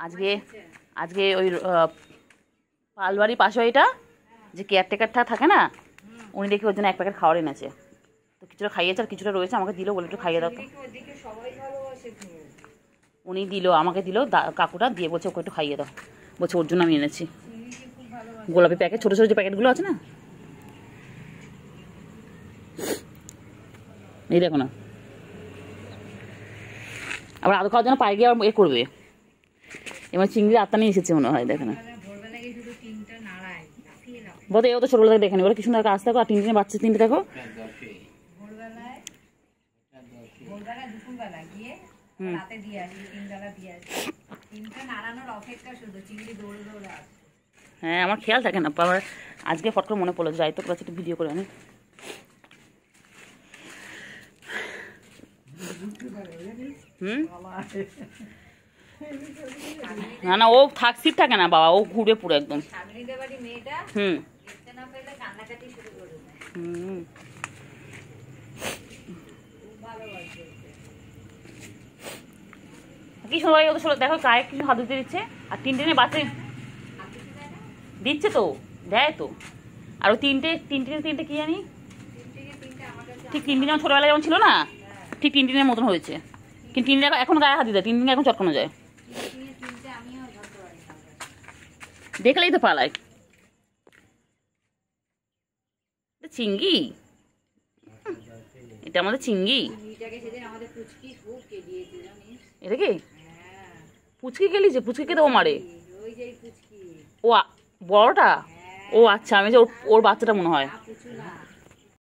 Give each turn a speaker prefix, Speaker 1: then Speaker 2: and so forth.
Speaker 1: আজকে আজকে ওই পালবাড়ির পাশে এটা যে কেয়ারটেকারটা থাকে না, উনি দেখি ওর জন্য 1 প্যাকেট খাবার এনেছে। তো কিছুটা খাইয়েছে আর কিছুটা রয়েছে, আমাকে দিল, বলে একটু খাইয়ে দাও তো। উনি দিল, আমাকে দিল, কাকুটা দিয়ে বলছে ওকে একটু খাইয়ে দাও, বলছে ওর জন্য আমি এনেছি। গোলাপি প্যাকেট, ছোটো ছোটো যে প্যাকেটগুলো আছে না, এই দেখো না। আবার আদৌ খাওয়ার জন্য পায়ে গিয়ে আবার এ করবে। এবার চিংড়ির আত্মা নিয়ে এসেছে মনে হয়, দেখে না বলতে এও তো ছোটবেলা থেকে দেখেনি। ওরা কি সুন্দর কাজ থাকো, আর টিনটিনের বাচ্চা 3টে দেখো। হ্যাঁ, আমার খেয়াল থাকে না, আবার আজকে ফট করে মনে পড়লো, যাই তো একটু ভিডিও করে আনি। না না, ও সিট থাকে না বাবা, ও ঘুরে পুরো একদম। কি সবাই ওদের দেখো গায়ে কিছু হাত ধুতে দিচ্ছে, আর টিনটিনের বাচ্চা দিচ্ছে তো, দেয় তো। আর ওই তিনটে কি জানি, ঠিক টিনটিন যেমন ছোটবেলায় যেমন ছিল না, ঠিক টিনটিনের মতন হয়েছে। কিন্তু টিনটিন এখন গায়ে হাত দিতে, টিনটিন এখন চটকানো যায়, দেখলেই তো পালায়। চিংড়ি, এটা আমাদের চিংড়ি। এটা কি পুচকি গেলিছে? পুচকিকে তো ও মারে। ও বড়টা? ও আচ্ছা, আমি যে ওর বাচ্চাটা মনে হয়।